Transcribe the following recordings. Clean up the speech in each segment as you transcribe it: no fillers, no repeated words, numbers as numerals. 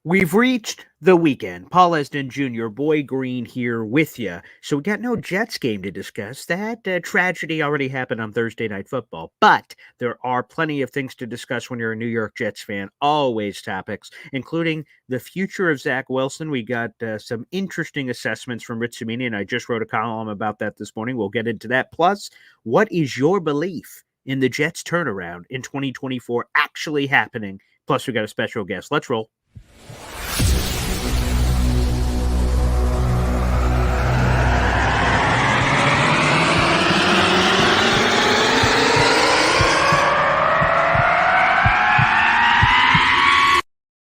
We've reached the weekend. Paul Esden Jr., Boy Green here with you. So we got no Jets game to discuss. That tragedy already happened on Thursday Night Football. But there are plenty of things to discuss when you're a New York Jets fan. Always topics, including the future of Zach Wilson. We got some interesting assessments from Rich Cimini, and I just wrote a column about that this morning. We'll get into that. Plus, what is your belief in the Jets turnaround in 2024 actually happening? Plus, we got a special guest. Let's roll.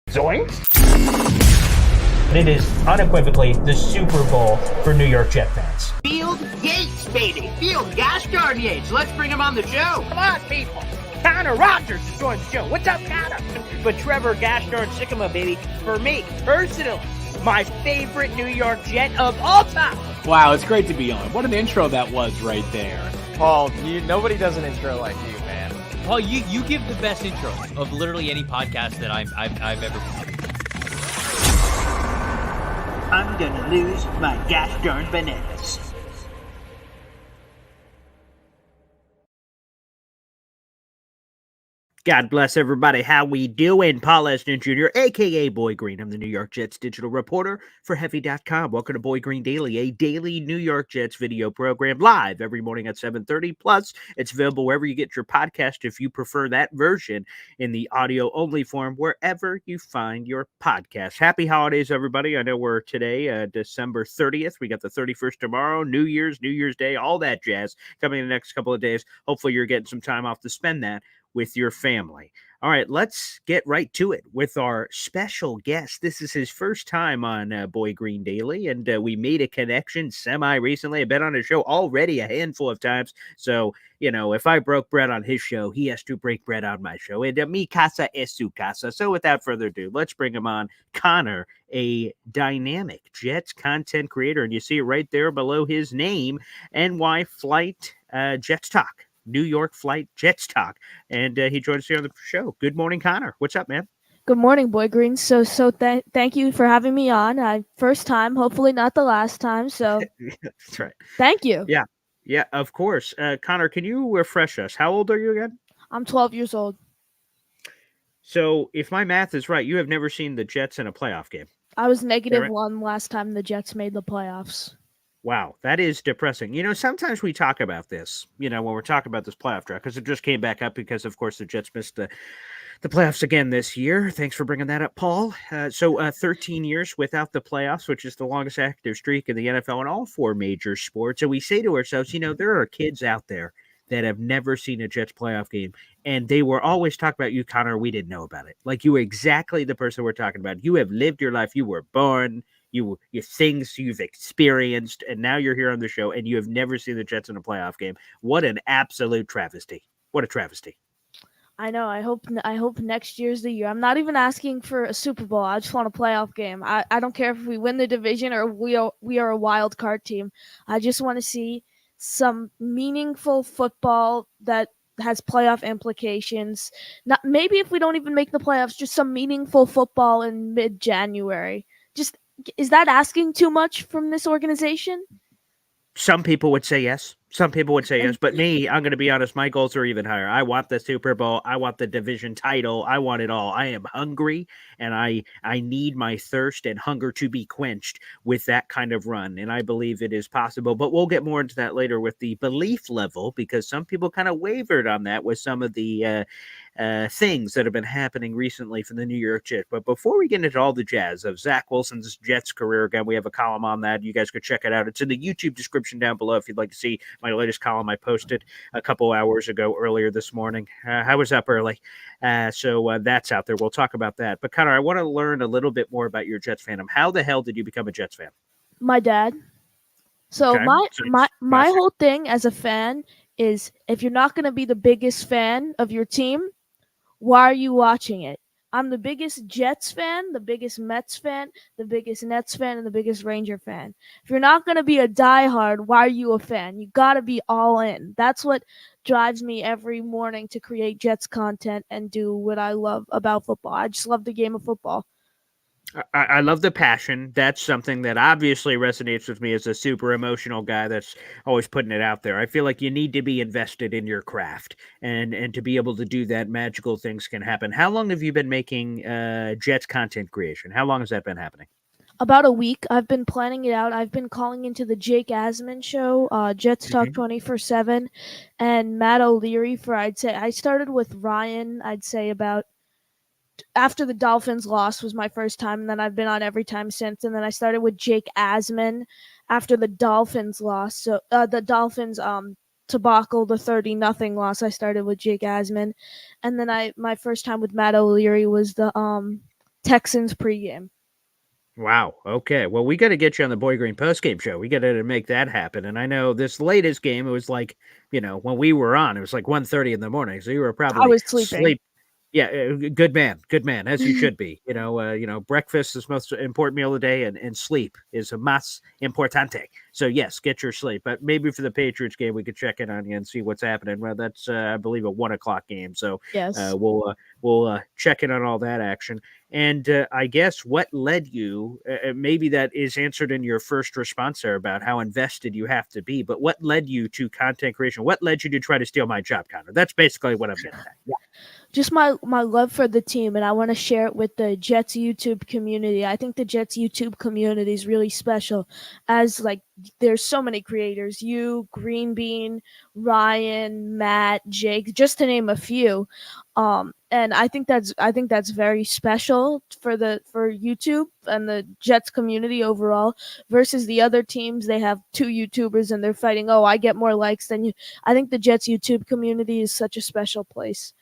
Zoinks! It is unequivocally the Super Bowl for New York Jet fans. Field Yates, baby. Field gosh darn Yates. Let's bring him on the show. Come on, people. Connor Rogers is joining the show. What's up, Connor? But Trevor gosh darn Sycamore, baby, for me, personally, my favorite New York Jet of all time. Wow, it's great to be on. What an intro that was right there. Paul, nobody does an intro like you, man. Paul, you give the best intro of literally any podcast that I've ever been. I'm gonna lose my gosh darn bananas. God bless everybody. How we doing? Paul Esden Jr., a.k.a. Boy Green. I'm the New York Jets digital reporter for Heavy.com. Welcome to Boy Green Daily, a daily New York Jets video program live every morning at 7:30. Plus, it's available wherever you get your podcast if you prefer that version in the audio-only form, wherever you find your podcast. Happy holidays, everybody. I know we're today, December 30th. We got the 31st tomorrow, New Year's Day, all that jazz coming in the next couple of days. Hopefully, you're getting some time off to spend that with your family. All right, let's get right to it with our special guest. This is his first time on Boy Green Daily, and we made a connection semi-recently. I've been on his show already a handful of times, so, you know, if I broke bread on his show, he has to break bread on my show. And mi casa es su casa. So without further ado, let's bring him on. Connor, a dynamic Jets content creator, and you see it right there below his name, NY Flight Jets Talk. New York Flight Jets Talk, and he joins us here on the show. Good morning, Connor. What's up, man? Good morning, Boy Green. Thank you for having me on. First time, hopefully not the last time. So that's right. Thank you. Yeah, of course. Connor, can you refresh us? How old are you again? I'm 12 years old. So, if my math is right, you have never seen the Jets in a playoff game. I was -1 last time the Jets made the playoffs. Wow, that is depressing. You know, sometimes we talk about this, you know, when we're talking about this playoff draft, because it just came back up because, of course, the Jets missed the playoffs again this year. Thanks for bringing that up, Paul. So 13 years without the playoffs, which is the longest active streak in the NFL in all four major sports. And we say to ourselves, you know, there are kids out there that have never seen a Jets playoff game, and they were always talking about you, Connor. We didn't know about it. Like, you were exactly the person we're talking about. You have lived your life. You were born. You things you've experienced, and now you're here on the show, and you have never seen the Jets in a playoff game. What an absolute travesty! What a travesty! I know. I hope next year's the year. I'm not even asking for a Super Bowl. I just want a playoff game. I don't care if we win the division or we are a wild card team. I just want to see some meaningful football that has playoff implications. Not maybe if we don't even make the playoffs, just some meaningful football in mid-January. Is that asking too much from this organization? Some people would say yes. Some people would say yes. But me, I'm going to be honest, my goals are even higher. I want the Super Bowl. I want the division title. I want it all. I am hungry, and I need my thirst and hunger to be quenched with that kind of run. And I believe it is possible. But we'll get more into that later with the belief level, because some people kind of wavered on that with some of the things that have been happening recently for the New York Jets. But before we get into all the jazz of Zach Wilson's Jets career, again, we have a column on that. You guys could check it out. It's in the YouTube description down below if you'd like to see my latest column I posted a couple hours ago earlier this morning. I was up early, so that's out there. We'll talk about that. But Connor, I want to learn a little bit more about your Jets fandom. How the hell did you become a Jets fan? My dad. So Okay. my whole thing as a fan is, if you're not going to be the biggest fan of your team, why are you watching it? I'm the biggest Jets fan, the biggest Mets fan, the biggest Nets fan, and the biggest Ranger fan. If you're not going to be a diehard, why are you a fan? You got to be all in. That's what drives me every morning to create Jets content and do what I love about football. I just love the game of football. I love the passion. That's something that obviously resonates with me as a super emotional guy that's always putting it out there. I feel like you need to be invested in your craft, and to be able to do that, magical things can happen. How long have you been making Jets content creation? How long has that been happening? About a week. I've been planning it out. I've been calling into the Jake Asman show, Jets Talk Mhm. 24/7, and Matt O'Leary for, I'd say, I started with Ryan, I'd say about after the Dolphins loss was my first time, and then I've been on every time since. And then I started with Jake Asman after the Dolphins loss. So the Dolphins debacle, the 30-0 loss. I started with Jake Asman, and then my first time with Matt O'Leary was the Texans pregame. Wow. Okay. Well, we got to get you on the Boy Green postgame show. We got to make that happen. And I know this latest game, it was like, when we were on, it was like 1:30 in the morning. So you were I probably was sleeping. Yeah, good man, as you should be. Breakfast is the most important meal of the day, and sleep is a más importante. So yes, get your sleep. But maybe for the Patriots game, we could check in on you and see what's happening. Well, that's I believe a 1 o'clock game. So Yes. we'll check in on all that action. And I guess what led you, maybe that is answered in your first response there about how invested you have to be. But what led you to content creation? What led you to try to steal my job, Connor? That's basically what I'm getting at. Yeah. Just my love for the team, and I want to share it with the Jets YouTube community. I think the Jets YouTube community is really special, as like there's so many creators, you, Green Bean, Ryan, Matt, Jake, just to name a few. And I think that's very special for YouTube and the Jets community overall, versus the other teams. They have two YouTubers and they're fighting, oh, I get more likes than you. I think the Jets YouTube community is such a special place.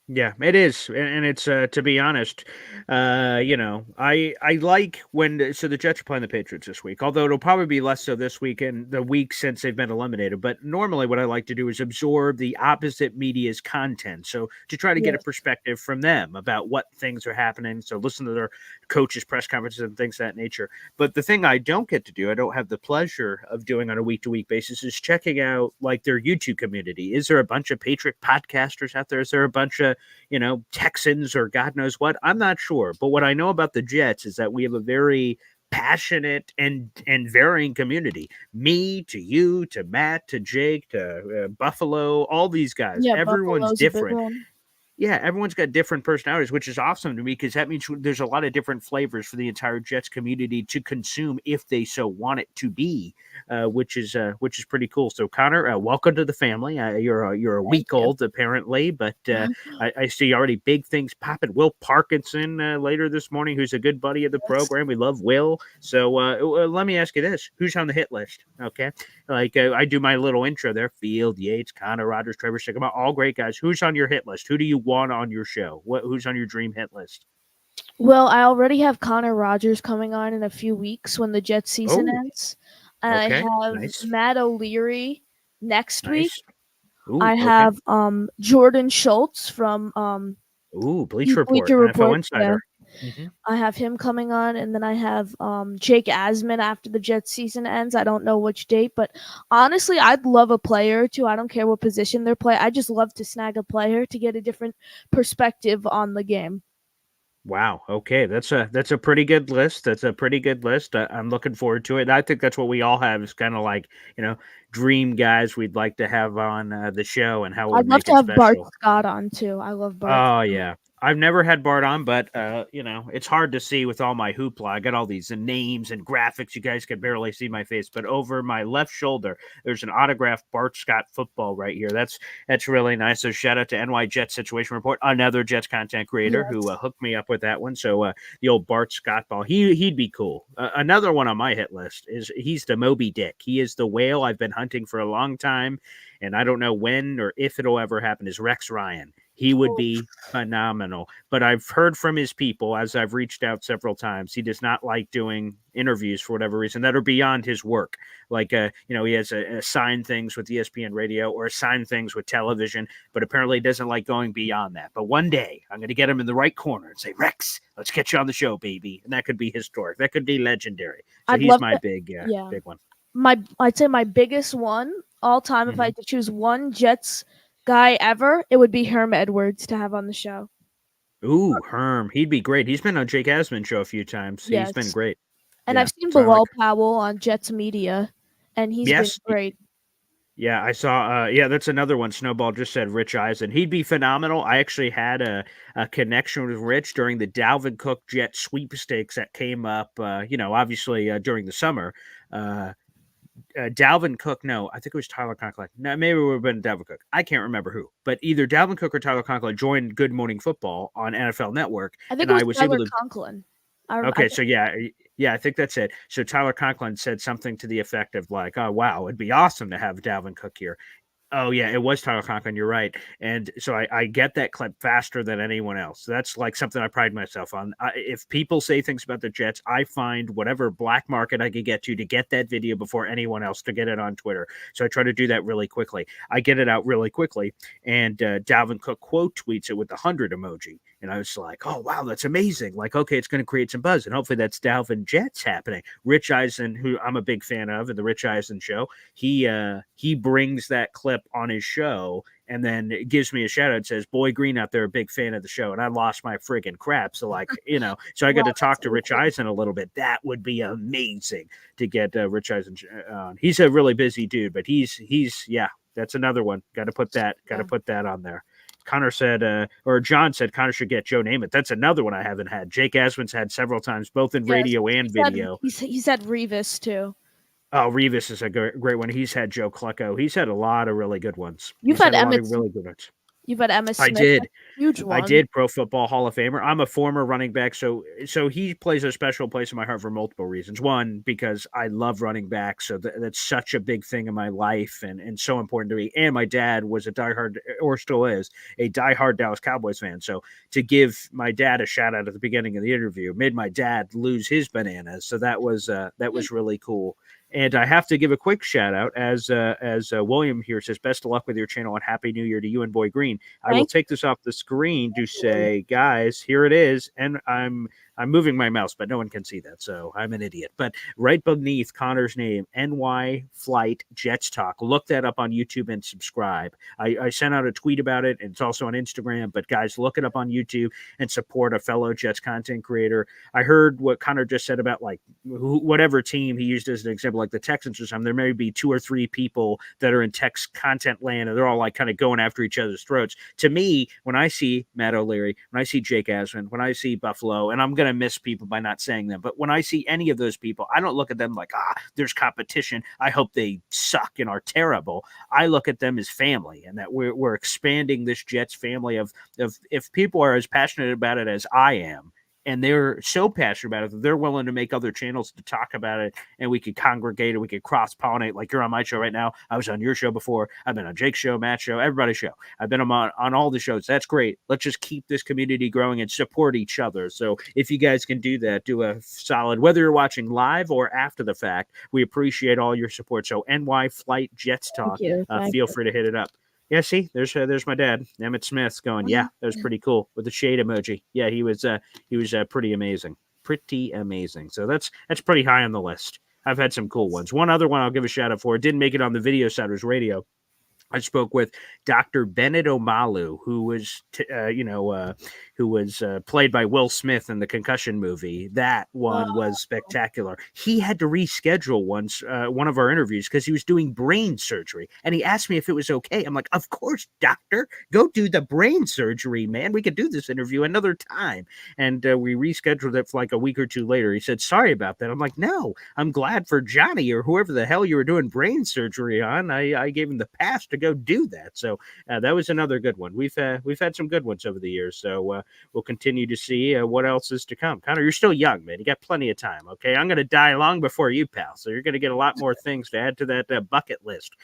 Yeah, it is, and it's to be honest, I like when so the Jets are playing the Patriots this week. Although it'll probably be less so this week and the week since they've been eliminated. But normally, what I like to do is absorb the opposite media's content, so to try to get a Yes. perspective from them about what things are happening. So listen to their coaches' press conferences and things of that nature. But the thing I don't get to do, I don't have the pleasure of doing on a week to week basis, is checking out like their YouTube community. Is there a bunch of Patriot podcasters out there? Is there a bunch of Texans or God knows what? I'm not sure. But what I know about the Jets is that we have a very passionate and varying community. Me to you to Matt to Jake to Buffalo, all these guys. Yeah, Everyone's Buffalo's a big different. one. Yeah, everyone's got different personalities, which is awesome to me because that means there's a lot of different flavors for the entire Jets community to consume if they so want it to be, which is pretty cool. So, Connor, welcome to the family. You're a Thank week you. old apparently, but I see already big things popping. Will Parkinson later this morning, who's a good buddy of the Yes. program. We love Will. So let me ask you this: who's on the hit list? Okay, like I do my little intro there. Field, Yates, Connor, Rogers, Trevor Sikkema, all great guys. Who's on your hit list? Who do you want on your show? Who's on your dream hit list? Well, I already have Connor Rogers coming on in a few weeks when the Jets season Oh, ends. And I okay, have nice, Matt O'Leary next week. nice. Ooh, I okay. have Jordan Schultz from Ooh, Bleach Report, Bleacher NFL Report. Yeah. Insider. Mhm. I have him coming on, and then I have Jake Asman after the Jets season ends. I don't know which date, but honestly, I'd love a player or two. I don't care what position they're playing. I just love to snag a player to get a different perspective on the game. Wow. Okay, that's a pretty good list. That's a pretty good list. I'm looking forward to it. I think that's what we all have is kind of like dream guys we'd like to have on the show and how it I'd would love make to it have Bart special. Scott on too. I love Bart Oh Scott. yeah. I've never had Bart on, but it's hard to see with all my hoopla. I got all these names and graphics. You guys can barely see my face, but over my left shoulder, there's an autographed Bart Scott football right here. That's really nice. So shout out to NY Jets Situation Report, another Jets content creator who Yes. hooked me up with that one. So the old Bart Scott ball, he'd be cool. Another one on my hit list is he's the Moby Dick. He is the whale I've been hunting for a long time, and I don't know when or if it'll ever happen. Is Rex Ryan? He would be phenomenal. But I've heard from his people as I've reached out several times. He does not like doing interviews for whatever reason that are beyond his work. Like, he has assigned things with ESPN radio or assigned things with television, but apparently doesn't like going beyond that. But one day I'm going to get him in the right corner and say, Rex, let's get you on the show, baby. And that could be historic. That could be legendary. So I'd he's love my to. big Yeah. one. I'd say my biggest one all time, if I Mhm. had to choose one Jets guy ever, it would be Herm Edwards to have on the show. Ooh, Herm. He'd be great. He's been on Jake Asman's show a few times. He's been Yes. great. And Yeah. I've seen So I like. Bilal Powell on Jets Media, and he's been Yes. great. Yeah, I saw. Yeah, that's another one. Snowball just said Rich Eisen. He'd be phenomenal. I actually had a connection with Rich during the Dalvin Cook Jet sweepstakes that came up. Obviously during the summer. Uh, Dalvin Cook. No, I think it was Tyler Conklin. No, maybe it would have been Dalvin Cook. I can't remember who, but either Dalvin Cook or Tyler Conklin joined Good Morning Football on NFL Network, I think and it was I was able Tyler to. Conklin. Okay, so yeah, I think that's it. So Tyler Conklin said something to the effect of like, "Oh wow, it'd be awesome to have Dalvin Cook here." Oh yeah, it was Tyler Conklin. You're right, and so I get that clip faster than anyone else. That's like something I pride myself on. If people say things about the Jets, I find whatever black market I could get to get that video before anyone else to get it on Twitter. So I try to do that really quickly. I get it out really quickly, and Dalvin Cook quote tweets it with the 100 emoji, and I was like, oh wow, that's amazing. Like okay, it's going to create some buzz, and hopefully that's Dalvin Jets happening. Rich Eisen, who I'm a big fan of, and the Rich Eisen Show, he brings that clip on his show and then it gives me a shout out, says Boy Green out there a big fan of the show, and I lost my friggin' crap. So like so I got to talk to Rich Eisen a little bit. That would be amazing to get Rich Eisen on. He's a really busy dude, but he's yeah, that's another one. Got to put that on there. Connor said, or John said, Connor should get Joe Namath. That's another one I haven't had. Jake Asman's had several times, both in radio and video. He said Revis too. Oh, Revis is a great one. He's had Joe Klecko. He's had a lot of really good ones. You've had Emmett. Really good ones. You've had Emmitt Smith. I did. Huge one. I did. Pro Football Hall of Famer. I'm a former running back, so he plays a special place in my heart for multiple reasons. One, because I love running backs, so that's such a big thing in my life and so important to me. And my dad was a diehard, or still is, a diehard Dallas Cowboys fan. So to give my dad a shout out at the beginning of the interview made my dad lose his bananas. So that was really cool. And I have to give a quick shout out as William here says, best of luck with your channel and Happy New Year to you and Boy Green. I will take this off the screen to say, guys, here it is. And I'm moving my mouse, but no one can see that, so I'm an idiot. But right beneath Connor's name, NY Flight Jets Talk. Look that up on YouTube and subscribe. I sent out a tweet about it, and it's also on Instagram. But guys, look it up on YouTube and support a fellow Jets content creator. I heard what Connor just said about like whatever team he used as an example, like the Texans or something. There may be 2 or 3 people that are in Tex content land, and they're all like kind of going after each other's throats. To me, when I see Matt O'Leary, when I see Jake Asman, when I see Buffalo, and I'm going to miss people by not saying them, but when I see any of those people, I don't look at them like, there's competition, I hope they suck and are terrible. I look at them as family, and that we're expanding this Jets family of if people are as passionate about it as I am, and they're so passionate about it that they're willing to make other channels to talk about it, and we could congregate and we could cross-pollinate. Like you're on my show right now. I was on your show before. I've been on Jake's show, Matt's show, everybody's show. I've been on all the shows. That's great. Let's just keep this community growing and support each other. So if you guys can do that, do a solid, whether you're watching live or after the fact, we appreciate all your support. So NY Flight Jets Talk, feel free to hit it up. Yeah, see, there's my dad, Emmitt Smith, going, yeah, that was pretty cool with the shade emoji. Yeah, he was pretty amazing. So that's pretty high on the list. I've had some cool ones. One other one I'll give a shout out for. It didn't make it on the Video Satters Radio. I spoke with Dr. Bennett Omalu, who was played by Will Smith in the Concussion movie. That one was spectacular. He had to reschedule one of our interviews because he was doing brain surgery, and he asked me if it was okay. I'm like, of course, doctor, go do the brain surgery, man. We could do this interview another time. And we rescheduled it for like a week or two later. He said, sorry about that. I'm like, no, I'm glad for Johnny or whoever the hell you were doing brain surgery on. I gave him the pass to go do that. So that was another good one. We've had some good ones over the years. So we'll continue to see what else is to come. Connor, you're still young, man. You got plenty of time. Okay, I'm going to die long before you, pal. So you're going to get a lot more things to add to that bucket list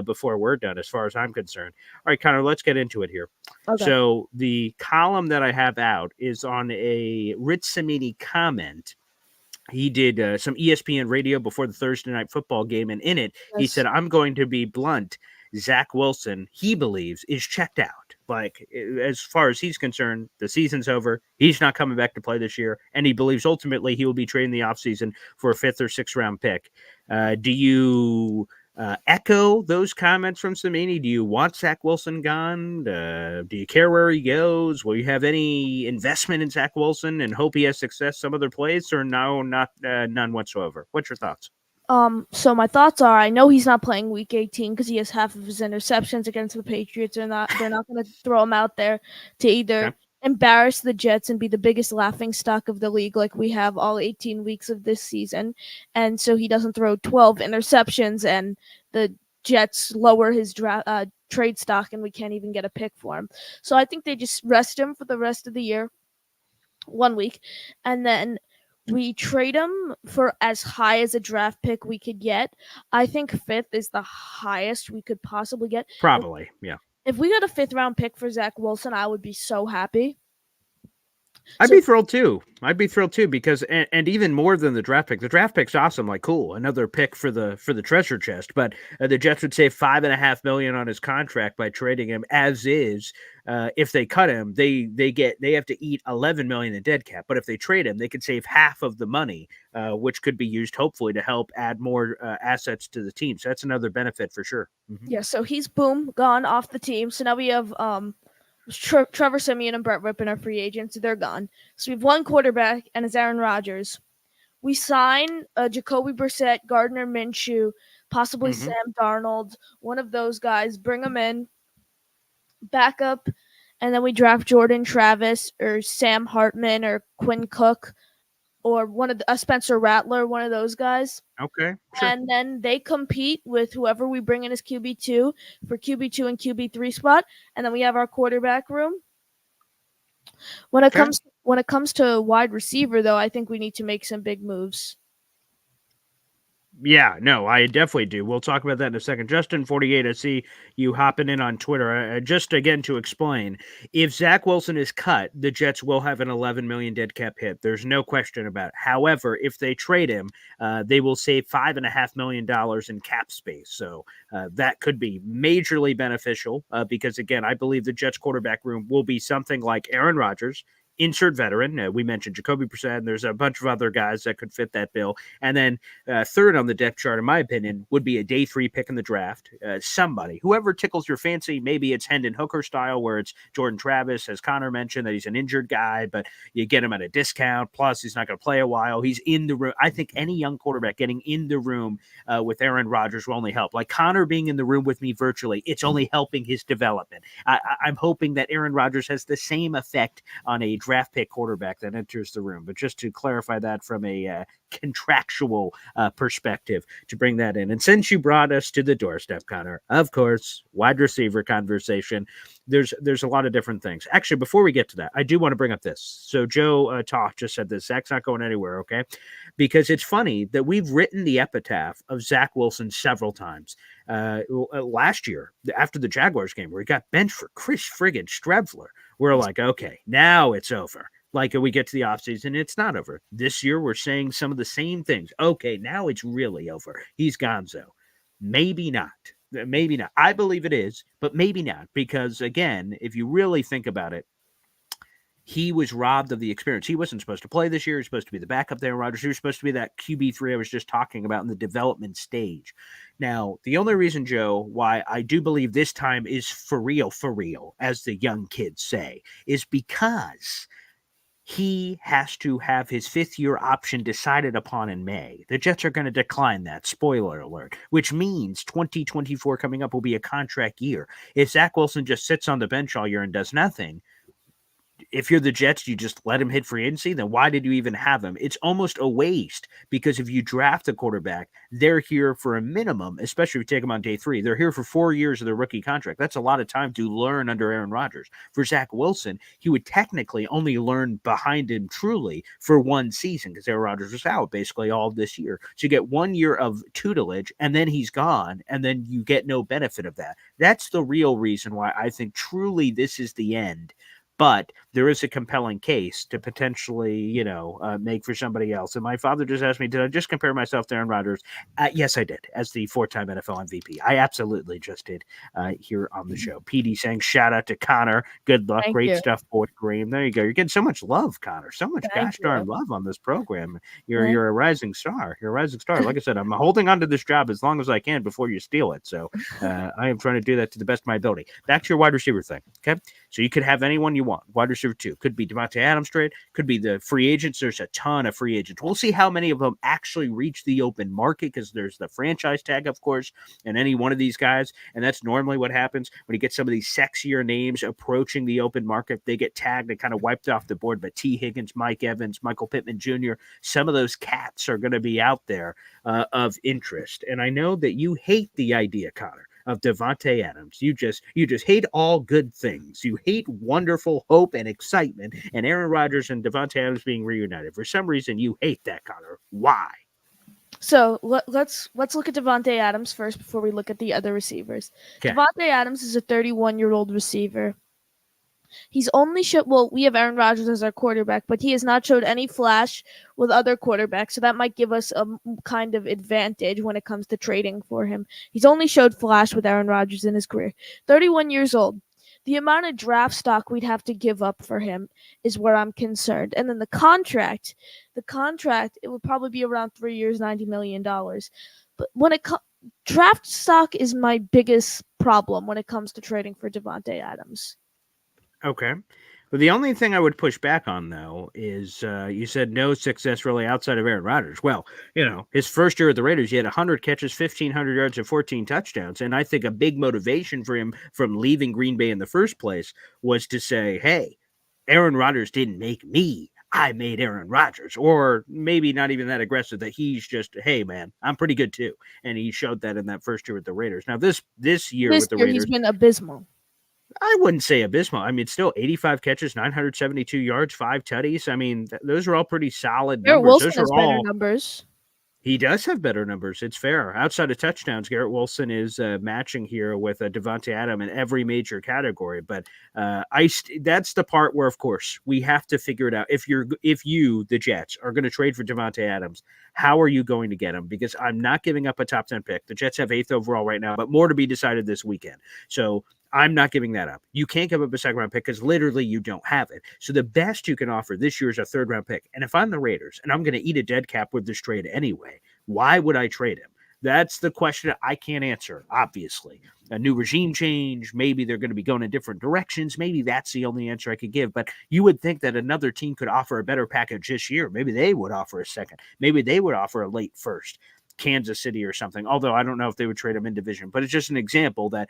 before we're done, as far as I'm concerned. All right, Connor, let's get into it here. Okay. So the column that I have out is on a Rich Cimini comment. He did some ESPN radio before the Thursday night football game, and in it, he said, I'm going to be blunt. Zach Wilson, he believes, is checked out. Like, as far as he's concerned, the season's over. He's not coming back to play this year, and he believes ultimately he will be traded in the offseason for a 5th or 6th round pick. Do you echo those comments from Samini? Do you want Zach Wilson gone? Do you care where he goes? Will you have any investment in Zach Wilson and hope he has success some other place, or no, none whatsoever? What's your thoughts? So my thoughts are, I know he's not playing Week 18 because he has half of his interceptions against the Patriots. They're not going to throw him out there to either Okay. embarrass the Jets and be the biggest laughing stock of the league like we have all 18 weeks of this season, and so he doesn't throw 12 interceptions and the Jets lower his trade stock and we can't even get a pick for him. So I think they just rest him for the rest of the year, 1 week, and then we trade him for as high as a draft pick we could get. I think 5th is the highest we could possibly get. Probably, yeah. If we got a 5th round pick for Zach Wilson, I would be so happy. I'd be thrilled too. Because and even more than the draft pick. The draft pick's awesome, like cool, another pick for the treasure chest. But the Jets would save $5.5 million on his contract by trading him as is. If they cut him, they have to eat $11 million in dead cap. But if they trade him, they could save half of the money, which could be used hopefully to help add more assets to the team. So that's another benefit for sure. Mm-hmm. Yeah. So he's gone off the team. So now we have Trevor Siemian and Brett Rippon are free agents. They're gone. So we have one quarterback, and it's Aaron Rodgers. We sign Jacoby Brissett, Gardner Minshew, possibly Sam Darnold, one of those guys. Bring them in, backup, and then we draft Jordan Travis or Sam Hartman or Quinn Cook or Spencer Rattler, one of those guys. Okay, sure. And then they compete with whoever we bring in as QB2 for QB2 and QB3 spot, and then we have our quarterback room. When it comes to wide receiver, though, I think we need to make some big moves. Yeah, no, I definitely do. We'll talk about that in a second. Justin48, I see you hopping in on Twitter. Just again to explain, if Zach Wilson is cut, the Jets will have an $11 million dead cap hit. There's no question about it. However, if they trade him, they will save $5.5 million in cap space. So that could be majorly beneficial because, again, I believe the Jets quarterback room will be something like Aaron Rodgers, insert veteran. We mentioned Jacoby Brissett, and there's a bunch of other guys that could fit that bill. And then third on the depth chart, in my opinion, would be a day 3 pick in the draft. Somebody, whoever tickles your fancy. Maybe it's Hendon Hooker style, where it's Jordan Travis, as Connor mentioned, that he's an injured guy, but you get him at a discount. Plus, he's not going to play a while. He's in the room. I think any young quarterback getting in the room with Aaron Rodgers will only help. Like Connor being in the room with me virtually, it's only helping his development. I'm hoping that Aaron Rodgers has the same effect on a draft pick quarterback that enters the room. But just to clarify that from a contractual perspective, to bring that in. And since you brought us to the doorstep, Connor, of course, wide receiver conversation, there's a lot of different things. Actually, before we get to that, I do want to bring up this. So Joe Toth just said this. Zach's not going anywhere, okay? Because it's funny that we've written the epitaph of Zach Wilson several times. Last year, after the Jaguars game, where he got benched for Chris friggin' Strebler, we're like, okay, now it's over. Like we get to the offseason, it's not over. This year, we're saying some of the same things. Okay, now it's really over. He's gonzo. Maybe not. Maybe not. I believe it is, but maybe not. Because, again, if you really think about it, he was robbed of the experience. He wasn't supposed to play this year. He was supposed to be the backup there, Rodgers. He was supposed to be that QB3 I was just talking about in the development stage. Now, the only reason, Joe, why I do believe this time is for real, as the young kids say, is because he has to have his 5th-year option decided upon in May. The Jets are going to decline that, spoiler alert, which means 2024 coming up will be a contract year. If Zach Wilson just sits on the bench all year and does nothing, if you're the Jets, you just let him hit free agency, then why did you even have him? It's almost a waste, because if you draft a quarterback, they're here for a minimum, especially if you take them on day 3. They're here for 4 years of their rookie contract. That's a lot of time to learn under Aaron Rodgers. For Zach Wilson, he would technically only learn behind him truly for 1 season, because Aaron Rodgers was out basically all of this year. So you get 1 year of tutelage, and then he's gone, and then you get no benefit of that. That's the real reason why I think truly this is the end. but there is a compelling case to potentially, make for somebody else. And my father just asked me, did I just compare myself to Aaron Rodgers? Yes, I did, as the 4-time NFL MVP. I absolutely just did here on the show. PD saying, shout out to Connor. Good luck. Thank Great you. stuff, boy. Green. There you go. You're getting so much love, Connor. So much Thank gosh darn you. love on this program. Thank You're a rising star. You're a rising star. Like I said, I'm holding on to this job as long as I can before you steal it. So I am trying to do that to the best of my ability. Back to your wide receiver thing. Okay. So you could have anyone you want. Wide receiver 2. Could be Devonte Adams trade. Could be the free agents. There's a ton of free agents. We'll see how many of them actually reach the open market, because there's the franchise tag, of course, and any one of these guys. And that's normally what happens when you get some of these sexier names approaching the open market. They get tagged and kind of wiped off the board. But T. Higgins, Mike Evans, Michael Pittman Jr., some of those cats are going to be out there of interest. And I know that you hate the idea, Connor, of Devonte Adams. You just hate all good things. You hate wonderful hope and excitement, and Aaron Rodgers and Devonte Adams being reunited. For some reason, you hate that, Connor. Why? So let's look at Devonte Adams first before we look at the other receivers. Okay. Devonte Adams is a 31-year-old receiver. He's only we have Aaron Rodgers as our quarterback, but he has not showed any flash with other quarterbacks, so that might give us a kind of advantage when it comes to trading for him. He's only showed flash with Aaron Rodgers in his career. 31 years old. The amount of draft stock we'd have to give up for him is where I'm concerned. And then the contract, it would probably be around 3 years, $90 million. But when draft stock is my biggest problem when it comes to trading for Devonte Adams. Okay. Well, the only thing I would push back on, though, is you said no success really outside of Aaron Rodgers. Well, his first year at the Raiders, he had 100 catches, 1,500 yards, and 14 touchdowns. And I think a big motivation for him from leaving Green Bay in the first place was to say, hey, Aaron Rodgers didn't make me. I made Aaron Rodgers. Or maybe not even that aggressive, that he's just, hey, man, I'm pretty good too. And he showed that in that first year with the Raiders. Now, this year with the Raiders, he's been abysmal. I wouldn't say abysmal. I mean, still 85 catches, 972 yards, 5 tutties. I mean, those are all pretty solid Garrett numbers. Wilson Those has are better all. numbers. He does have better numbers. It's fair. Outside of touchdowns, Garrett Wilson is matching here with Devonte Adams in every major category. But that's the part where, of course, we have to figure it out. If you, the Jets, are going to trade for Devonte Adams, how are you going to get him? Because I'm not giving up a top 10 pick. The Jets have 8th overall right now, but more to be decided this weekend. So I'm not giving that up. You can't give up a second-round pick because literally you don't have it. So the best you can offer this year is a third-round pick. And if I'm the Raiders and I'm going to eat a dead cap with this trade anyway, why would I trade him? That's the question I can't answer, obviously. A new regime change, maybe they're going to be going in different directions. Maybe that's the only answer I could give. But you would think that another team could offer a better package this year. Maybe they would offer a second. Maybe they would offer a late first. Kansas City or something, although I don't know if they would trade him in division, but it's just an example that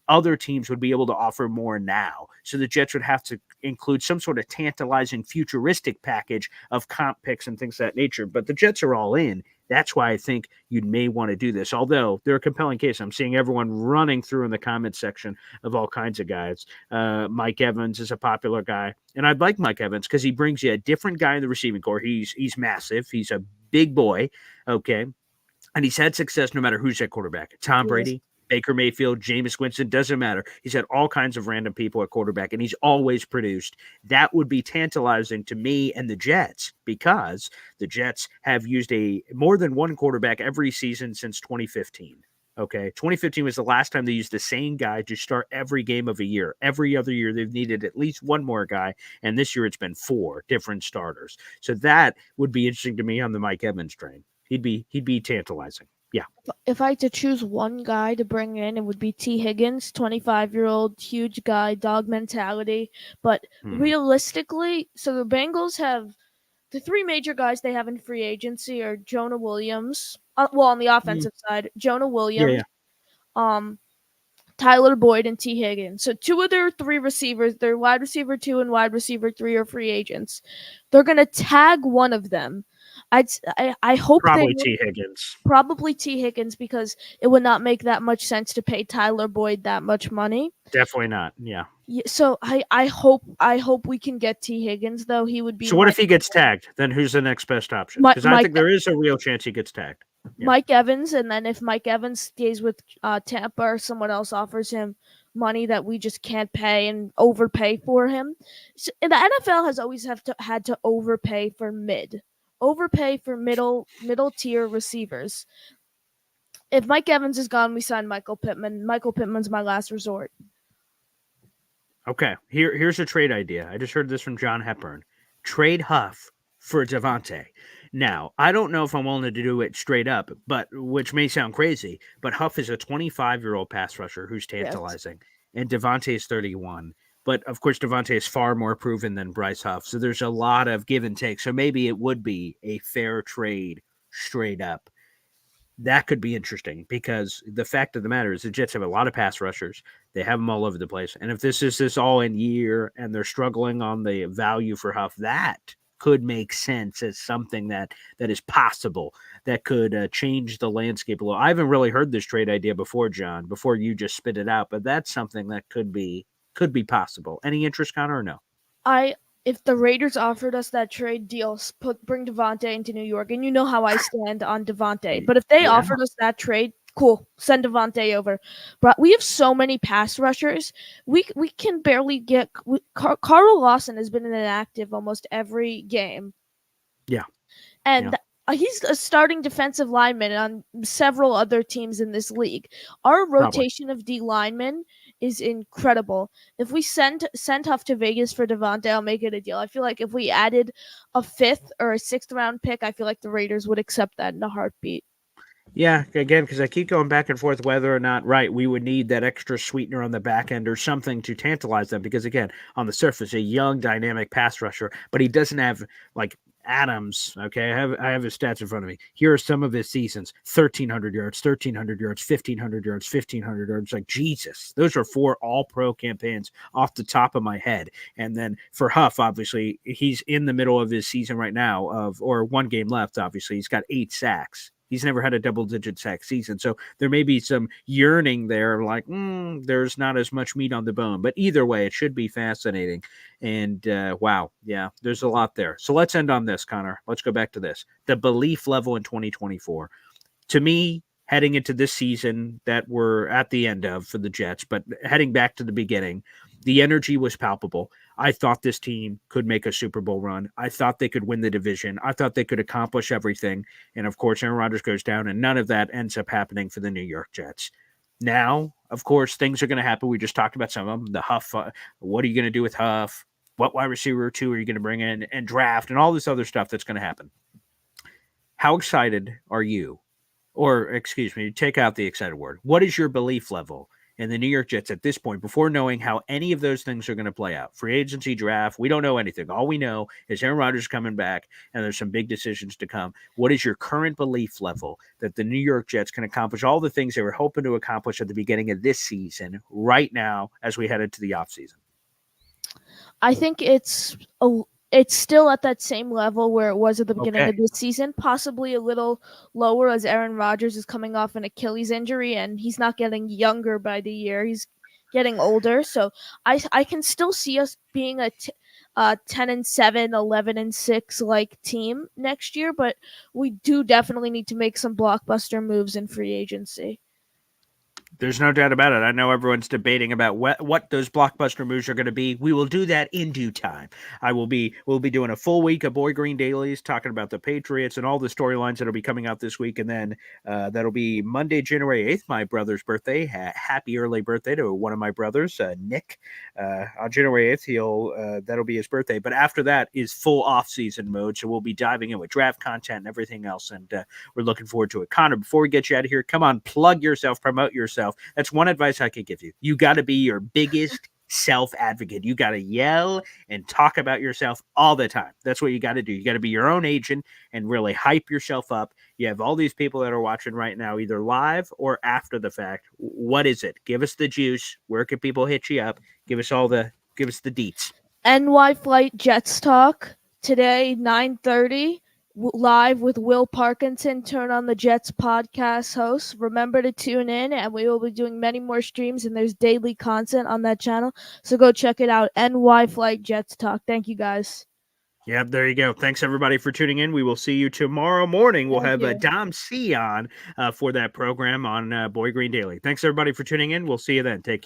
other teams would be able to offer more now. So the Jets would have to include some sort of tantalizing futuristic package of comp picks and things of that nature. But the Jets are all in. That's why I think you may want to do this. Although they're a compelling case. I'm seeing everyone running through in the comments section of all kinds of guys. Mike Evans is a popular guy. And I'd like Mike Evans because he brings you a different guy in the receiving corps. He's massive. He's a big boy. Okay. And he's had success no matter who's at quarterback. Tom Brady, Baker Mayfield, Jameis Winston, doesn't matter. He's had all kinds of random people at quarterback, and he's always produced. That would be tantalizing to me and the Jets because the Jets have used more than one quarterback every season since 2015. Okay, 2015 was the last time they used the same guy to start every game of a year. Every other year, they've needed at least one more guy, and this year it's been 4 different starters. So that would be interesting to me on the Mike Evans train. He'd be tantalizing. Yeah. If I had to choose one guy to bring in, it would be T. Higgins, 25-year-old, huge guy, dog mentality. But realistically, so the Bengals have the 3 major guys they have in free agency are Jonah Williams. On the offensive side, Jonah Williams, Tyler Boyd, and T. Higgins. So 2 of their 3 receivers, their wide receiver 2 and wide receiver 3 are free agents. They're going to tag one of them. I hope probably T. Higgins. Probably T. Higgins because it would not make that much sense to pay Tyler Boyd that much money. Definitely not. Yeah. So I hope we can get T. Higgins though. He would be. So what if he gets tagged? Then who's the next best option? Because I think there is a real chance he gets tagged. Yeah. Mike Evans, and then if Mike Evans stays with Tampa or someone else offers him money that we just can't pay and overpay for him. So, and the NFL has always had to overpay for middle tier receivers. If Mike Evans is gone, we sign Michael Pittman. Michael Pittman's my last resort. Okay, here's a trade idea. I just heard this from John Hepburn. Trade Huff for Devonte. Now, I don't know if I'm willing to do it straight up, but which may sound crazy, but Huff is a 25-year-old pass rusher who's tantalizing, and Devonte is 31. But of course, Devonte is far more proven than Bryce Huff, so there's a lot of give and take. So maybe it would be a fair trade straight up. That could be interesting because the fact of the matter is the Jets have a lot of pass rushers. They have them all over the place. And if this is this all in year and they're struggling on the value for Huff, that could make sense as something that is possible that could change the landscape a little. I haven't really heard this trade idea before, John, before you just spit it out, but that's something that could be possible. Any interest, Connor, or no? If the Raiders offered us that trade deal, bring Devonte into New York, and you know how I stand on Devonte. But if they offered us that trade, cool, send Devonte over. But we have so many pass rushers, we can barely get. Carl Lawson has been inactive almost every game. Yeah, and he's a starting defensive lineman on several other teams in this league. Our rotation of D linemen is incredible. If we send Huff to Vegas for Devonte, I'll make it a deal. I feel like if we added a 5th or a 6th round pick, I feel like the Raiders would accept that in a heartbeat. Yeah, again, because I keep going back and forth whether or not, we would need that extra sweetener on the back end or something to tantalize them. Because, again, on the surface, a young, dynamic pass rusher, but he doesn't have, like, Adams, okay? I have his stats in front of me. Here are some of his seasons. 1,300 yards, 1,300 yards, 1,500 yards, 1,500 yards. Like, Jesus. Those are 4 all-pro campaigns off the top of my head. And then for Huff, obviously, he's in the middle of his season right now or 1 game left, obviously. He's got 8 sacks. He's never had a double-digit sack season. So there may be some yearning there, like, there's not as much meat on the bone. But either way, it should be fascinating. And, wow, yeah, there's a lot there. So let's end on this, Connor. Let's go back to this. The belief level in 2024. To me, heading into this season that we're at the end of for the Jets, but heading back to the beginning, the energy was palpable. I thought this team could make a Super Bowl run. I thought they could win the division. I thought they could accomplish everything. And, of course, Aaron Rodgers goes down, and none of that ends up happening for the New York Jets. Now, of course, things are going to happen. We just talked about some of them. The Huff, what are you going to do with Huff? What wide receiver or 2 are you going to bring in and draft and all this other stuff that's going to happen? How excited are you? Or, excuse me, take out the excited word. What is your belief level in the New York Jets at this point, before knowing how any of those things are going to play out? Free agency, draft, we don't know anything. All we know is Aaron Rodgers coming back, and there's some big decisions to come. What is your current belief level that the New York Jets can accomplish all the things they were hoping to accomplish at the beginning of this season right now as we head into the offseason? I think it's still at that same level where it was at the beginning of this season, possibly a little lower as Aaron Rodgers is coming off an Achilles injury and he's not getting younger by the year. He's getting older. So I can still see us being a 10-7, 11-6 like team next year, but we do definitely need to make some blockbuster moves in free agency. There's no doubt about it. I know everyone's debating about what those blockbuster moves are going to be. We will do that in due time. We'll be doing a full week of Boy Green Dailies, talking about the Patriots and all the storylines that'll be coming out this week. And then that'll be Monday, January 8th, my brother's birthday. Happy early birthday to one of my brothers, Nick. On January 8th, that'll be his birthday. But after that is full off-season mode. So we'll be diving in with draft content and everything else. And we're looking forward to it. Connor, before we get you out of here, come on, plug yourself, promote yourself. That's one advice I could give you. You got to be your biggest self-advocate. You got to yell and talk about yourself all the time. That's what you got to do. You got to be your own agent and really hype yourself up. You have all these people that are watching right now, either live or after the fact. What is it? Give us the juice. Where can people hit you up? Give us the deets. NY Flight Jets Talk today, 9:30. Live with Will Parkinson, Turn on the Jets podcast host. Remember to tune in, and we will be doing many more streams, and there's daily content on that channel. So go check it out. NY Flight Jets Talk. Thank you, guys. Yep, there you go. Thanks, everybody, for tuning in. We will see you tomorrow morning. We'll have Dom C on for that program on Boy Green Daily. Thanks, everybody, for tuning in. We'll see you then. Take care.